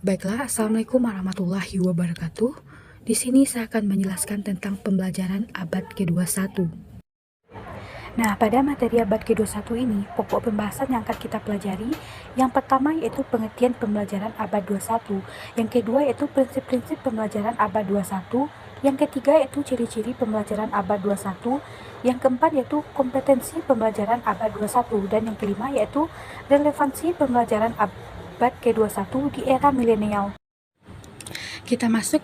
Baiklah, Assalamualaikum warahmatullahi wabarakatuh. Di sini saya akan menjelaskan tentang pembelajaran abad ke-21. Nah, pada materi abad ke-21 ini, pokok pembahasan yang akan kita pelajari, yang pertama yaitu pengertian pembelajaran abad 21, yang kedua yaitu prinsip-prinsip pembelajaran abad 21, yang ketiga yaitu ciri-ciri pembelajaran abad 21, yang keempat yaitu kompetensi pembelajaran abad 21, dan yang kelima yaitu relevansi pembelajaran abad ke-21 di era milenial. Kita masuk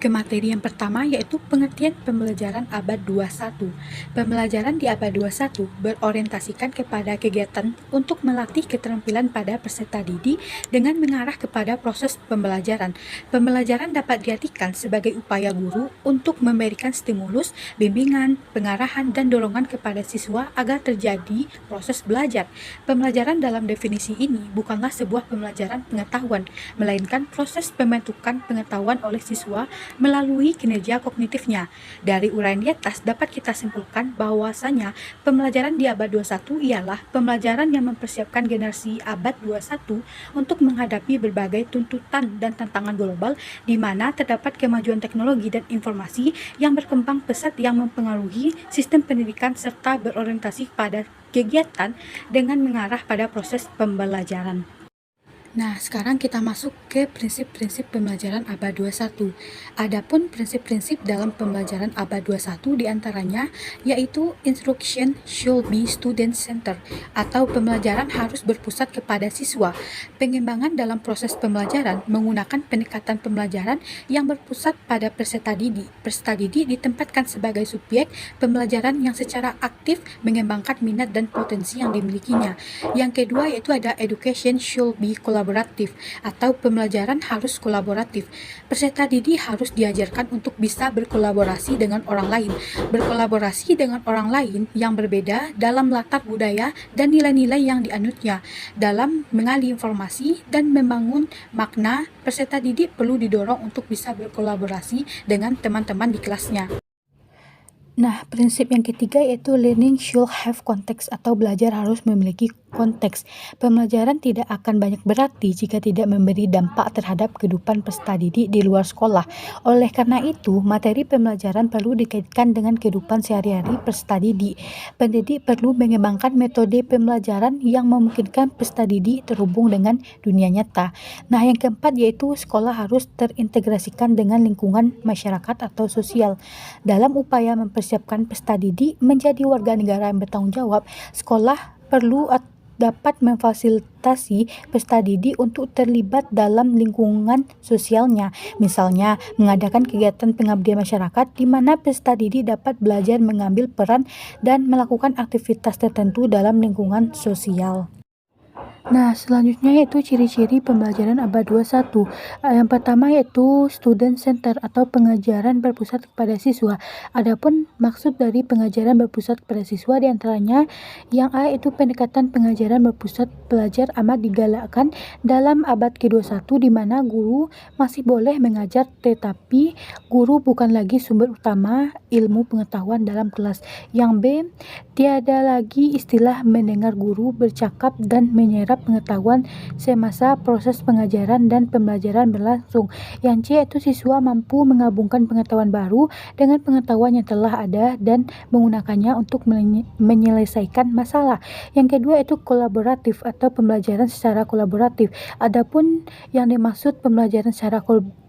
ke materi yang pertama yaitu pengertian pembelajaran abad 21. Pembelajaran di abad 21 berorientasikan kepada kegiatan untuk melatih keterampilan pada peserta didik dengan mengarah kepada proses pembelajaran. Pembelajaran dapat diartikan sebagai upaya guru untuk memberikan stimulus, bimbingan, pengarahan, dan dorongan kepada siswa agar terjadi proses belajar. Pembelajaran dalam definisi ini bukanlah sebuah pembelajaran pengetahuan, melainkan proses pembentukan pengetahuan oleh siswa melalui kinerja kognitifnya. Dari uraian di atas dapat kita simpulkan bahwasanya pembelajaran di abad 21 ialah pembelajaran yang mempersiapkan generasi abad 21 untuk menghadapi berbagai tuntutan dan tantangan global di mana terdapat kemajuan teknologi dan informasi yang berkembang pesat yang mempengaruhi sistem pendidikan serta berorientasi pada kegiatan dengan mengarah pada proses pembelajaran. Nah, sekarang kita masuk ke prinsip-prinsip pembelajaran abad 21. Adapun prinsip-prinsip dalam pembelajaran abad 21 diantaranya yaitu instruction should be student center atau pembelajaran harus berpusat kepada siswa. Pengembangan dalam proses pembelajaran menggunakan pendekatan pembelajaran yang berpusat pada peserta didik. Peserta didik ditempatkan sebagai subjek pembelajaran yang secara aktif mengembangkan minat dan potensi yang dimilikinya. Yang kedua yaitu ada education should be kolaboratif atau pembelajaran harus kolaboratif. Peserta didik harus diajarkan untuk bisa berkolaborasi dengan orang lain. Berkolaborasi dengan orang lain yang berbeda dalam latar budaya dan nilai-nilai yang dianutnya. Dalam mengalih informasi dan membangun makna, peserta didik perlu didorong untuk bisa berkolaborasi dengan teman-teman di kelasnya. Nah, prinsip yang ketiga yaitu learning should have context atau belajar harus memiliki konteks. Pembelajaran tidak akan banyak berarti jika tidak memberi dampak terhadap kehidupan peserta didik di luar sekolah. Oleh karena itu, materi pembelajaran perlu dikaitkan dengan kehidupan sehari-hari peserta didik. Pendidik perlu mengembangkan metode pembelajaran yang memungkinkan peserta didik terhubung dengan dunia nyata. Nah, yang keempat yaitu sekolah harus terintegrasikan dengan lingkungan masyarakat atau sosial. Dalam upaya mempersiapkan peserta didik menjadi warga negara yang bertanggung jawab, sekolah perlu dapat memfasilitasi peserta didik untuk terlibat dalam lingkungan sosialnya. Misalnya, mengadakan kegiatan pengabdian masyarakat di mana peserta didik dapat belajar mengambil peran dan melakukan aktivitas tertentu dalam lingkungan sosial. Nah, selanjutnya yaitu ciri-ciri pembelajaran abad 21. Yang pertama yaitu student center atau pengajaran berpusat kepada siswa. Adapun maksud dari pengajaran berpusat kepada siswa diantaranya yang A itu pendekatan pengajaran berpusat pelajar amat digalakkan dalam abad ke-21 di mana guru masih boleh mengajar tetapi guru bukan lagi sumber utama ilmu pengetahuan dalam kelas. Yang B, tiada lagi istilah mendengar guru bercakap dan menyerap pengetahuan semasa proses pengajaran dan pembelajaran berlangsung. Yang C itu siswa mampu menggabungkan pengetahuan baru dengan pengetahuan yang telah ada dan menggunakannya untuk menyelesaikan masalah. Yang kedua itu kolaboratif atau pembelajaran secara kolaboratif. Adapun yang dimaksud pembelajaran secara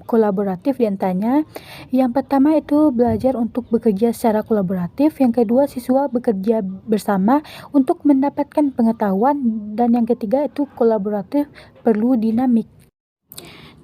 kolaboratif diantaranya yang pertama itu belajar untuk bekerja secara kolaboratif, yang kedua siswa bekerja bersama untuk mendapatkan pengetahuan, dan yang ketiga itu kolaboratif perlu dinamik.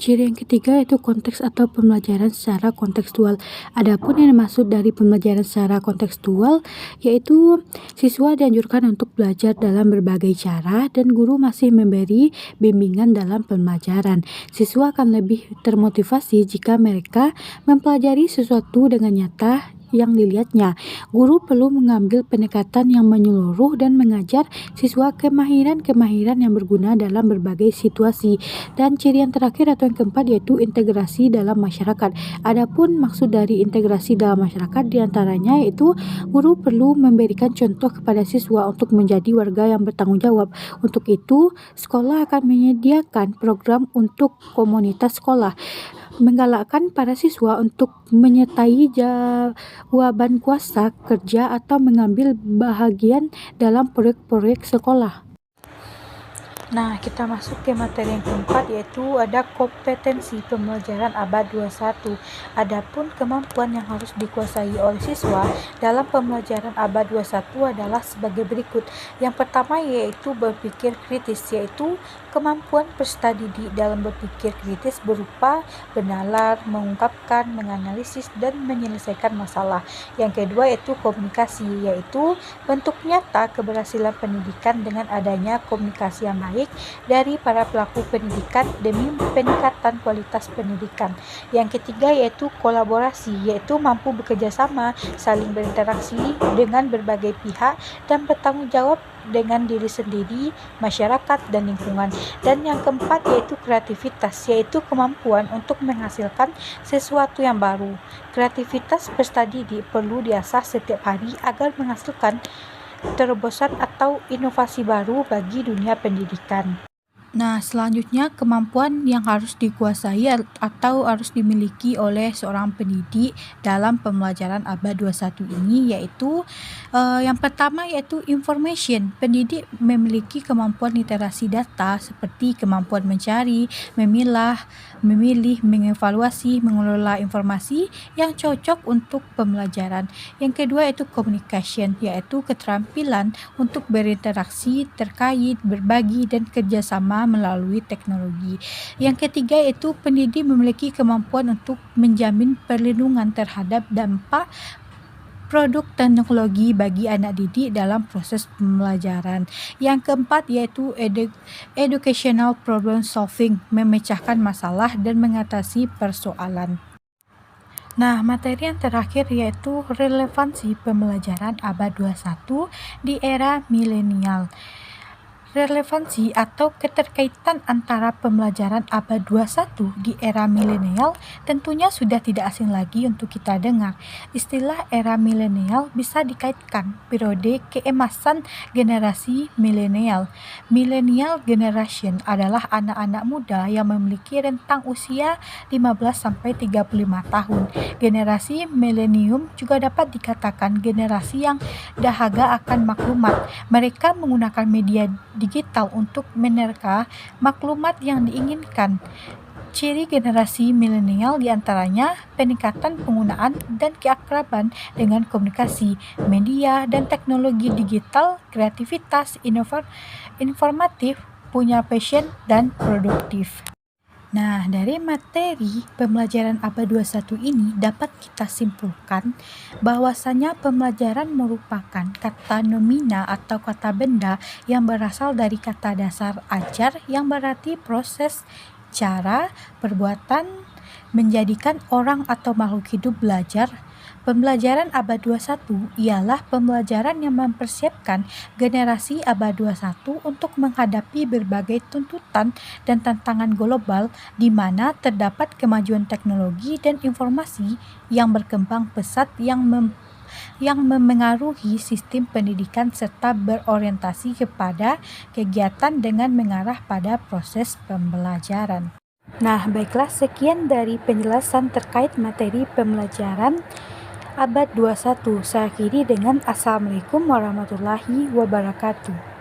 Ciri yang ketiga itu konteks atau pembelajaran secara kontekstual. Adapun yang dimaksud dari pembelajaran secara kontekstual yaitu siswa dianjurkan untuk belajar dalam berbagai cara dan guru masih memberi bimbingan dalam pembelajaran. Siswa akan lebih termotivasi jika mereka mempelajari sesuatu dengan nyata yang dilihatnya. Guru perlu mengambil pendekatan yang menyeluruh dan mengajar siswa kemahiran-kemahiran yang berguna dalam berbagai situasi. Dan ciri yang terakhir atau yang keempat yaitu integrasi dalam masyarakat. Adapun maksud dari integrasi dalam masyarakat diantaranya yaitu guru perlu memberikan contoh kepada siswa untuk menjadi warga yang bertanggung jawab. Untuk itu, sekolah akan menyediakan program untuk komunitas sekolah, menggalakkan para siswa untuk menyertai jawaban kuasa kerja atau mengambil bahagian dalam proyek-proyek sekolah. Nah, kita masuk ke materi yang keempat yaitu ada kompetensi pembelajaran abad 21. Adapun kemampuan yang harus dikuasai oleh siswa dalam pembelajaran abad 21 adalah sebagai berikut. Yang pertama yaitu berpikir kritis, yaitu kemampuan peserta didik dalam berpikir kritis berupa menalar, mengungkapkan, menganalisis, dan menyelesaikan masalah. Yang kedua yaitu komunikasi, yaitu bentuk nyata keberhasilan pendidikan dengan adanya komunikasi yang baik dari para pelaku pendidikan demi peningkatan kualitas pendidikan. Yang ketiga yaitu kolaborasi, yaitu mampu bekerja sama, saling berinteraksi dengan berbagai pihak dan bertanggung jawab dengan diri sendiri, masyarakat, dan lingkungan. Dan yang keempat yaitu kreativitas, yaitu kemampuan untuk menghasilkan sesuatu yang baru. Kreativitas peserta didik perlu diasah setiap hari agar menghasilkan terobosan atau inovasi baru bagi dunia pendidikan. Nah, selanjutnya kemampuan yang harus dikuasai atau harus dimiliki oleh seorang pendidik dalam pembelajaran abad 21 ini yaitu yang pertama yaitu information. Pendidik memiliki kemampuan literasi data seperti kemampuan mencari, memilah, memilih, mengevaluasi, mengelola informasi yang cocok untuk pembelajaran. Yang kedua yaitu communication, yaitu keterampilan untuk berinteraksi, terkait, berbagi, dan kerjasama melalui teknologi. Yang ketiga yaitu pendidik memiliki kemampuan untuk menjamin perlindungan terhadap dampak produk teknologi bagi anak didik dalam proses pembelajaran. Yang keempat yaitu educational problem solving, memecahkan masalah dan mengatasi persoalan. Nah, materi yang terakhir yaitu relevansi pembelajaran abad 21 di era milenial. Relevansi atau keterkaitan antara pembelajaran abad 21 di era milenial tentunya sudah tidak asing lagi untuk kita dengar. Istilah era milenial bisa dikaitkan periode keemasan generasi milenial. Millennial generation adalah anak-anak muda yang memiliki rentang usia 15-35 tahun. Generasi milenium juga dapat dikatakan generasi yang dahaga akan maklumat. Mereka menggunakan media digital untuk menerka maklumat yang diinginkan. Ciri generasi milenial diantaranya peningkatan penggunaan dan keakraban dengan komunikasi, media, dan teknologi digital, kreativitas, informatif, punya passion, dan produktif. Nah, dari materi pembelajaran abad 21 ini dapat kita simpulkan bahwasanya pembelajaran merupakan kata nomina atau kata benda yang berasal dari kata dasar ajar yang berarti proses, cara, perbuatan, menjadikan orang atau makhluk hidup belajar. Pembelajaran abad 21 ialah pembelajaran yang mempersiapkan generasi abad 21 untuk menghadapi berbagai tuntutan dan tantangan global di mana terdapat kemajuan teknologi dan informasi yang berkembang pesat yang memengaruhi sistem pendidikan serta berorientasi kepada kegiatan dengan mengarah pada proses pembelajaran. Nah, baiklah sekian dari penjelasan terkait materi pembelajaran abad 21. Saya akhiri dengan Assalamualaikum warahmatullahi wabarakatuh.